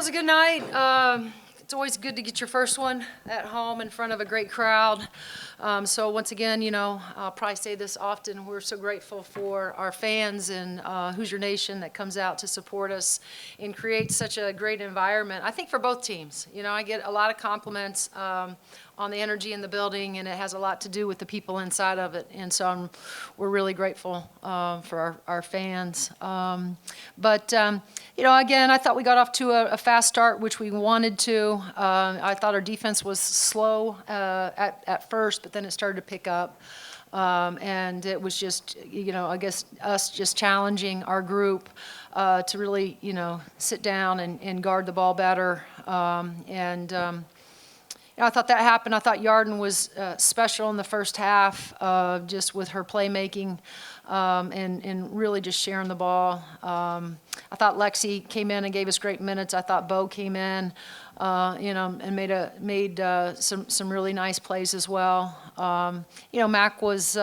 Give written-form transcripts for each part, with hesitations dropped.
was a good night. It's always good to get your first one at home in front of a great crowd. So once again, I'll probably say this often, we're so grateful for our fans and Hoosier Nation that comes out to support us and create such a great environment. I think for both teams. I get a lot of compliments on the energy in the building, and it has a lot to do with the people inside of it. And so we're really grateful for our fans. Again, I thought we got off to a fast start, which we wanted to. I thought our defense was slow at first, but then it started to pick up. And it was just, I guess us just challenging our group to really, sit down and guard the ball better. I thought that happened. I thought Yarden was special in the first half, just with her playmaking and really just sharing the ball. I thought Lexi came in and gave us great minutes. I thought Bo came in, and made some really nice plays as well. Mac was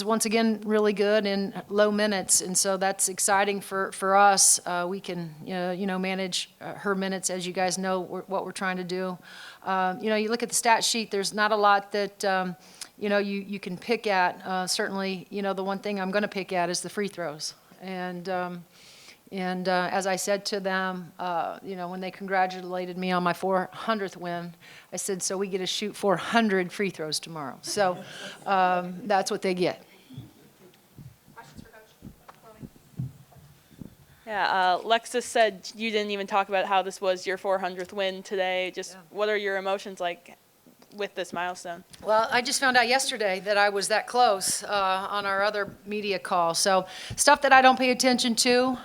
once again really good in low minutes, and so that's exciting for us. We can manage her minutes, as you guys know what we're trying to do. You look at the stat sheet. There's not a lot that you can pick at. Certainly, the one thing I'm going to pick at is the free throws. And as I said to them, when they congratulated me on my 400th win, I said, so we get to shoot 400 free throws tomorrow. So that's what they get. Questions for Coach? Yeah, Lexus said you didn't even talk about how this was your 400th win today. What are your emotions like with this milestone? Well, I just found out yesterday that I was that close on our other media call. So stuff that I don't pay attention to.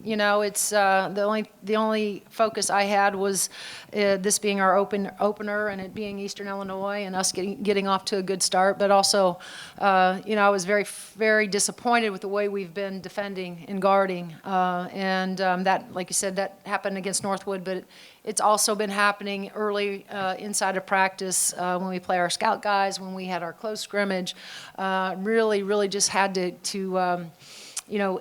It's the only focus I had was this being our opener and it being Eastern Illinois and us getting off to a good start. But also, I was very, very disappointed with the way we've been defending and guarding. That, like you said, that happened against Northwood, but it's also been happening early inside of practice when we play our scout guys, when we had our close scrimmage. Really, really just had to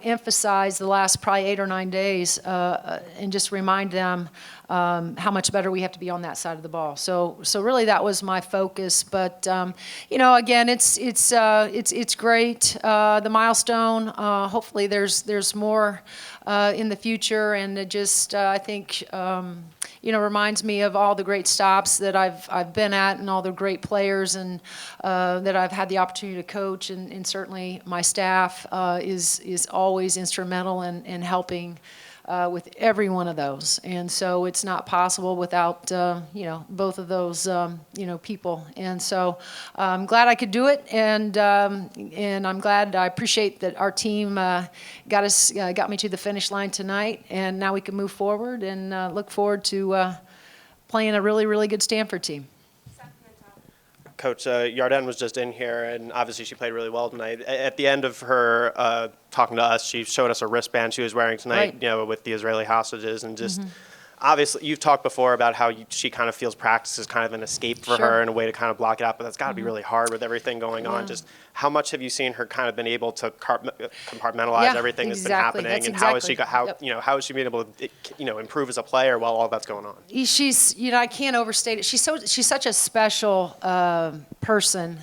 emphasize the last probably 8 or 9 days and just remind them how much better we have to be on that side of the ball. So really that was my focus. But again, it's great. The milestone. Hopefully there's more in the future, and it just I think reminds me of all the great stops that I've been at and all the great players and that I've had the opportunity to coach, and certainly my staff is always instrumental in helping with every one of those. And so it's not possible without both of those people. And so I'm glad I could do it, and I'm glad, I appreciate that our team got me to the finish line tonight, and now we can move forward and look forward to playing a really, really good Stanford team. Coach, Yarden was just in here, and obviously she played really well tonight. At the end of her talking to us, she showed us a wristband she was wearing tonight, right, with the Israeli hostages, and just obviously you've talked before about how she kind of feels practice is kind of an escape for Sure. her and a way to kind of block it out, but that's got to be really hard with everything going on. Just how much have you seen her kind of been able to compartmentalize everything that's been happening, That's and exactly. how has she been able to improve as a player while all that's going on? She's, I can't overstate it. She's such a special person,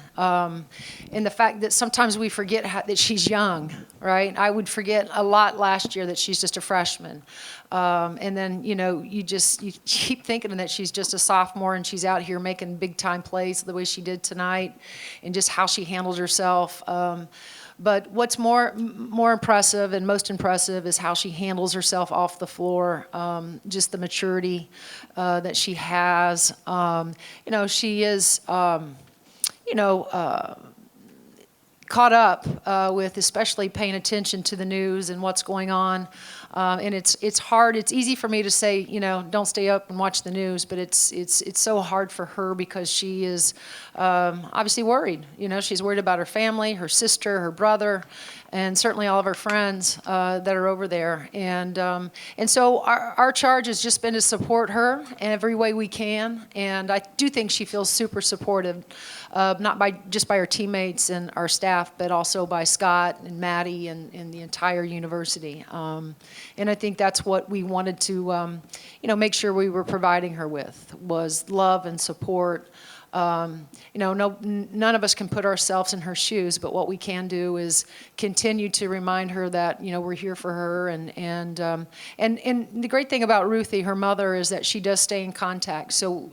in the fact that sometimes we forget that she's young, right? I would forget a lot last year that she's just a freshman. And then, you keep thinking that she's just a sophomore and she's out here making big time plays the way she did tonight, and just how she handled herself. But what's more impressive and most impressive is how she handles herself off the floor, just the maturity that she has. She is, caught up with especially paying attention to the news and what's going on. And it's hard. It's easy for me to say, don't stay up and watch the news, but it's so hard for her because she is obviously worried. She's worried about her family, her sister, her brother, and certainly all of her friends that are over there. And so our charge has just been to support her in every way we can. And I do think she feels super supported, not just by her teammates and our staff, but also by Scott and Maddie and the entire university. And I think that's what we wanted to, make sure we were providing her with, was love and support. None of us can put ourselves in her shoes, but what we can do is continue to remind her that, we're here for her. And the great thing about Ruthie, her mother, is that she does stay in contact. So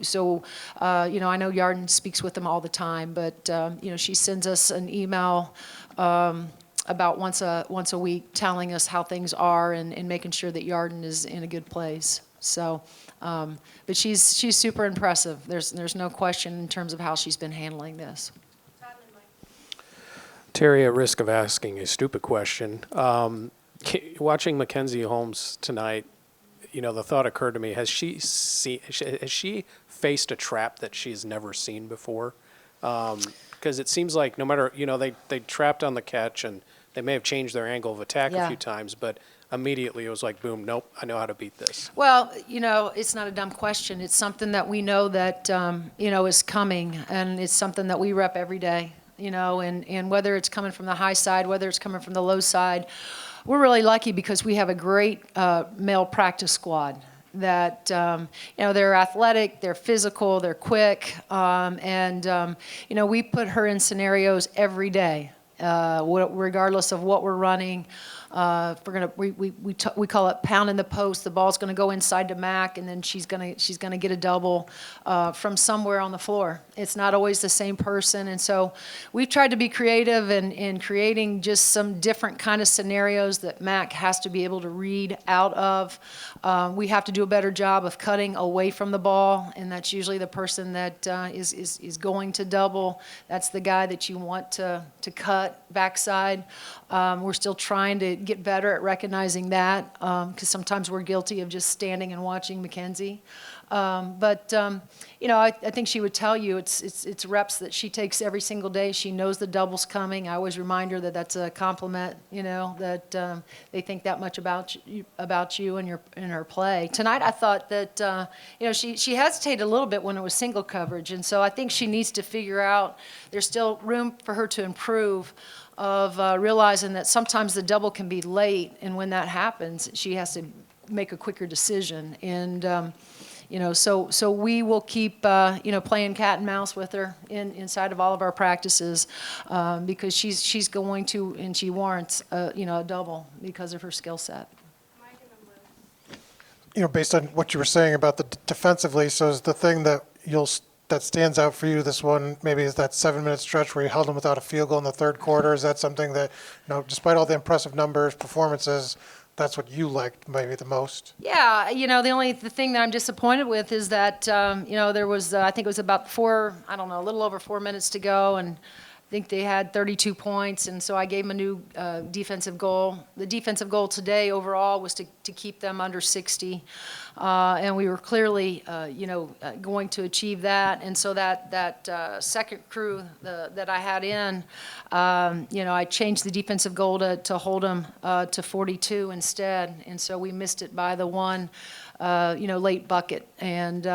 I know Yarden speaks with them all the time, but, she sends us an email about once a week telling us how things are and making sure that Yarden is in a good place. So, but she's super impressive. There's no question in terms of how she's been handling this. Terry, at risk of asking a stupid question, watching Mackenzie Holmes tonight, the thought occurred to me: has she faced a trap that she's never seen before? Because it seems like no matter they trapped on the catch and they may have changed their angle of attack a few times, but immediately it was like, boom, nope, I know how to beat this. Well, it's not a dumb question. It's something that we know that, is coming, and it's something that we rep every day, and whether it's coming from the high side, whether it's coming from the low side, we're really lucky because we have a great male practice squad that, they're athletic, they're physical, they're quick, and we put her in scenarios every day, regardless of what we're running. We call it pounding the post. The ball's going to go inside to Mac, and then she's going to get a double from somewhere on the floor. It's not always the same person, and so we've tried to be creative in creating just some different kind of scenarios that Mac has to be able to read out of. We have to do a better job of cutting away from the ball, and that's usually the person that is going to double. That's the guy that you want to cut backside. We're still trying to get better at recognizing that because sometimes we're guilty of just standing and watching Mackenzie. But I think she would tell you it's reps that she takes every single day. She knows the double's coming. I always remind her that that's a compliment, that they think that much about you and her play. Tonight I thought that, she hesitated a little bit when it was single coverage. And so I think she needs to figure out there's still room for her to improve of realizing that sometimes the double can be late. And when that happens, she has to make a quicker decision. And, so we will keep, playing cat and mouse with her inside of all of our practices because she's going to, and she warrants, a double because of her skill set. Based on what you were saying about the defensively, so is the thing that that stands out for you this one maybe is that 7-minute stretch where you held them without a field goal in the third quarter? Is that something that, despite all the impressive numbers, performances, that's what you liked maybe the most? Yeah, the thing that I'm disappointed with is that, there was, I think it was about a little over 4 minutes to go, and I think they had 32 points, and so I gave them a new defensive goal. The defensive goal today overall was to keep them under 60, and we were clearly, going to achieve that. And so that second crew that I had in, I changed the defensive goal to hold them to 42 instead, and so we missed it by the one, late bucket. And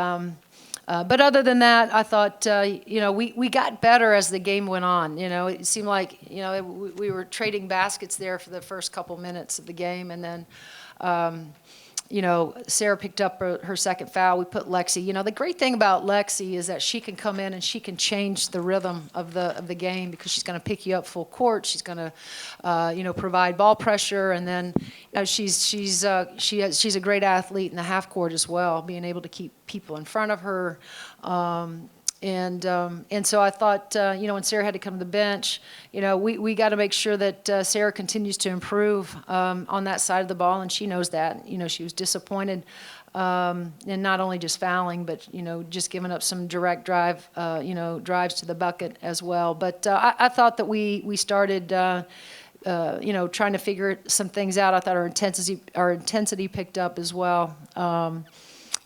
but other than that, I thought, we got better as the game went on. It seemed like, we were trading baskets there for the first couple minutes of the game. And then, Sarah picked up her second foul. We put Lexi. The great thing about Lexi is that she can come in and she can change the rhythm of the game because she's going to pick you up full court. She's going to, provide ball pressure. And then she's a great athlete in the half court as well, being able to keep people in front of her. And so I thought, when Sarah had to come to the bench, we got to make sure that Sarah continues to improve on that side of the ball, and she knows that. She was disappointed in not only just fouling, but, just giving up some direct drives to the bucket as well. But I thought that we started, trying to figure some things out. I thought our intensity picked up as well.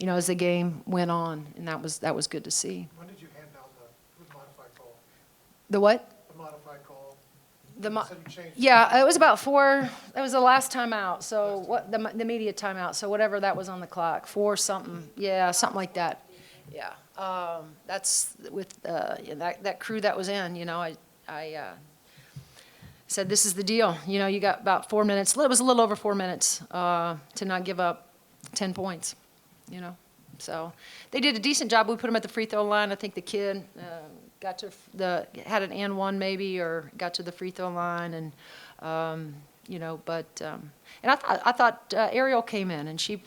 As the game went on, and that was good to see. When did you hand down the modified call? The what? The modified call. Yeah, it was about 4, that was the last time out, so what, the media timeout, so whatever that was on the clock, 4 something, yeah, something like that. Yeah, that's with, that crew that was in, I said, this is the deal, you got about 4 minutes, it was a little over 4 minutes, to not give up 10 points, So, they did a decent job, we put them at the free throw line, I think the kid, got to had an and one maybe, or got to the free throw line, and and I thought Ariel came in and she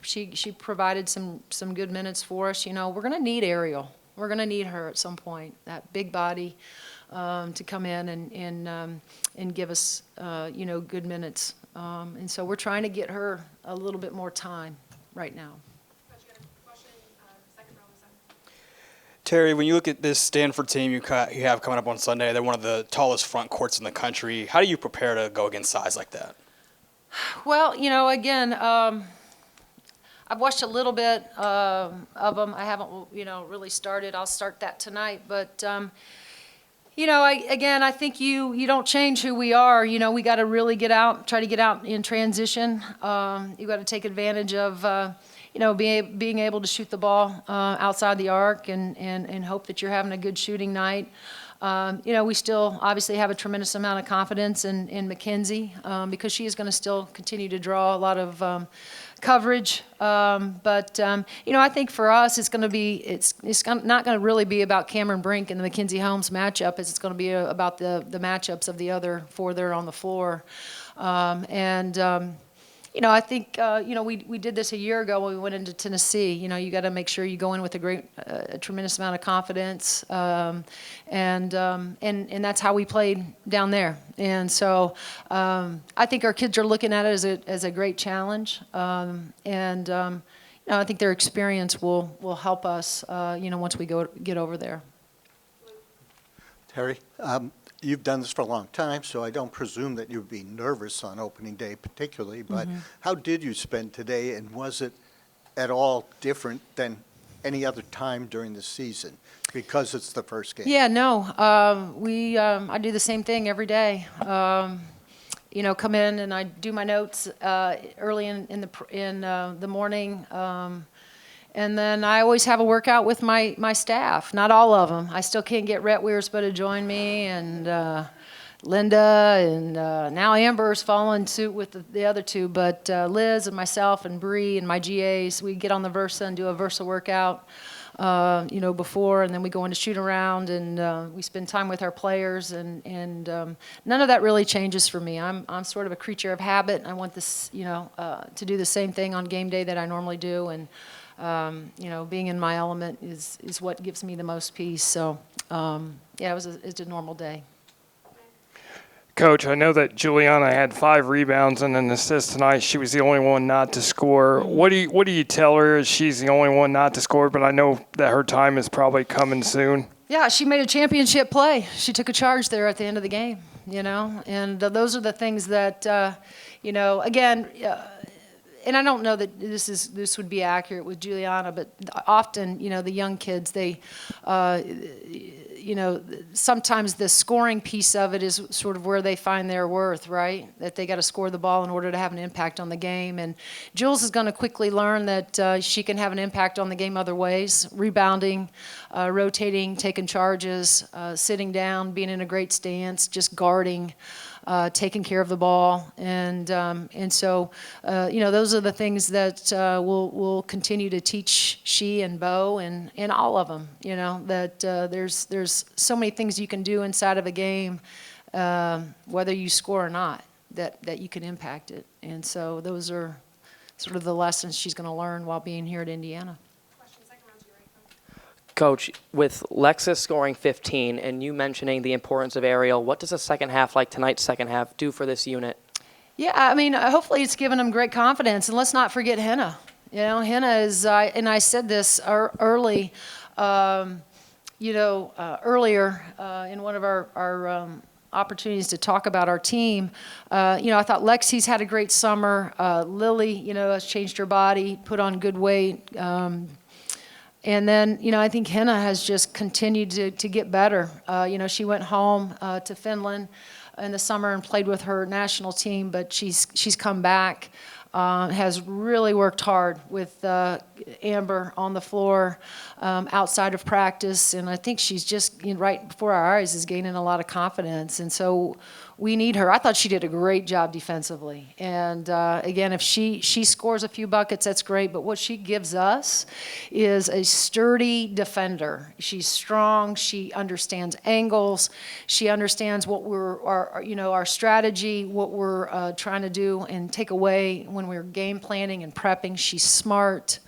provided some good minutes for us. We're gonna need Ariel. We're gonna need her at some point. That big body to come in and give us good minutes. And so we're trying to get her a little bit more time right now. Terry, when you look at this Stanford team you have coming up on Sunday, they're one of the tallest front courts in the country. How do you prepare to go against size like that? Well, again, I've watched a little bit of them. I haven't, really started. I'll start that tonight. But, I think you don't change who we are. We got to really try to get out in transition. You got to take advantage of being able to shoot the ball outside the arc and hope that you're having a good shooting night. We still obviously have a tremendous amount of confidence in Mackenzie because she is going to still continue to draw a lot of coverage. But I think for us, it's not going to really be about Cameron Brink and the Mackenzie Holmes matchup. It's going to be about the matchups of the other 4 there on the floor. I think, we did this a year ago when we went into Tennessee. You got to make sure you go in with a tremendous amount of confidence, and that's how we played down there. And so I think our kids are looking at it as a great challenge, I think their experience will help us, once we get over there. Terry, you've done this for a long time, so I don't presume that you'd be nervous on opening day particularly, but how did you spend today, and was it at all different than any other time during the season because it's the first game? Yeah, no. I do the same thing every day. Come in and I do my notes early in the morning. And then I always have a workout with my staff. Not all of them. I still can't get Rhett Wearspa to join me, and Linda, and now Amber's following suit with the other 2. But Liz and myself and Bree and my GAs, we get on the Versa and do a Versa workout, before, and then we go into shoot around, and we spend time with our players, and none of that really changes for me. I'm sort of a creature of habit. I want this, to do the same thing on game day that I normally do, and being in my element is what gives me the most peace. So, it's a normal day. Coach, I know that Juliana had 5 rebounds and an assist tonight. She was the only one not to score. What do you tell her? She's the only one not to score, but I know that her time is probably coming soon. Yeah, she made a championship play. She took a charge there at the end of the game, and those are the things that, again, and I don't know that this would be accurate with Juliana, but often, the young kids, they, sometimes the scoring piece of it is sort of where they find their worth, right? That they got to score the ball in order to have an impact on the game. And Jules is going to quickly learn that she can have an impact on the game other ways: rebounding, rotating, taking charges, sitting down, being in a great stance, just guarding. Taking care of the ball, and so those are the things that we'll continue to teach she and Bo and all of them. That there's so many things you can do inside of a game, whether you score or not, that you can impact it. And so those are sort of the lessons she's going to learn while being here at Indiana. Coach, with Lexus scoring 15 and you mentioning the importance of Ariel, what does a second half like tonight's second half do for this unit? Yeah, I mean, hopefully it's given them great confidence. And let's not forget Henna. Henna is, and I said this early, earlier in one of our opportunities to talk about our team. I thought Lexi's had a great summer. Lily, has changed her body, put on good weight. And then, I think Henna has just continued to get better. She went home to Finland in the summer and played with her national team, but she's come back. Has really worked hard with Amber on the floor outside of practice, and I think she's just right before our eyes is gaining a lot of confidence, and so we need her. I thought she did a great job defensively, and again, if she scores a few buckets, that's great, but what she gives us is a sturdy defender. She's strong, she understands angles, she understands what our strategy, what we're trying to do and take away when we're game planning and prepping. She's smart,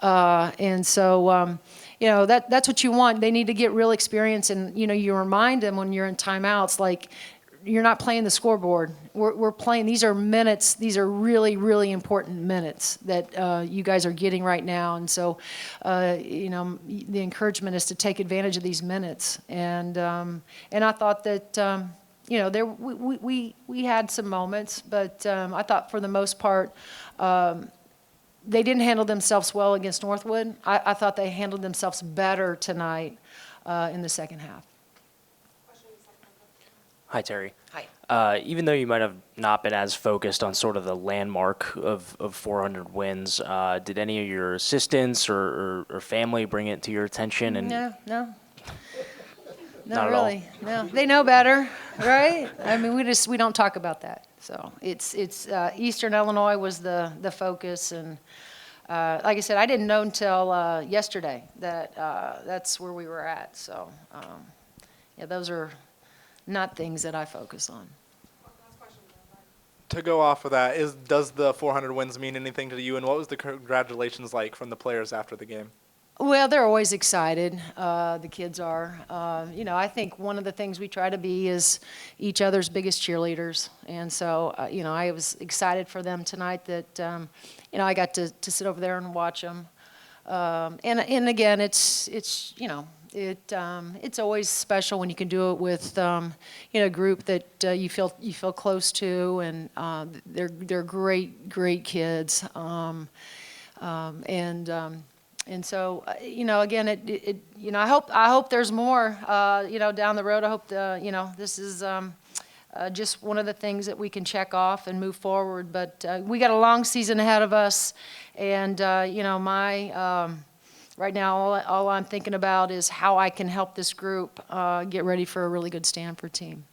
and so that's what you want. They need to get real experience, and you remind them when you're in timeouts, like, you're not playing the scoreboard. We're playing. These are minutes. These are really, really important minutes that you guys are getting right now. And so, the encouragement is to take advantage of these minutes. And I thought that we had some moments, but I thought for the most part they didn't handle themselves well against Northwood. I thought they handled themselves better tonight in the second half. Hi, Terry. Hi. Even though you might have not been as focused on sort of the landmark of 400 wins, did any of your assistants or family bring it to your attention? And No. Not Not at all. really. No, they know better, right? I mean, we don't talk about that. So it's Eastern Illinois was the focus, and like I said, I didn't know until yesterday that that's where we were at. So those are not things that I focus on. To go off of that, does the 400 wins mean anything to you, and what was the congratulations like from the players after the game? Well, they're always excited. The kids are. I think one of the things we try to be is each other's biggest cheerleaders. And so, I was excited for them tonight that, I got to sit over there and watch them. And again, it's always special when you can do it with, a group that you feel close to, and they're great kids. And so, again, I hope there's more, down the road. I hope this is just one of the things that we can check off and move forward. But we got a long season ahead of us, and right now all I'm thinking about is how I can help this group get ready for a really good Stanford team.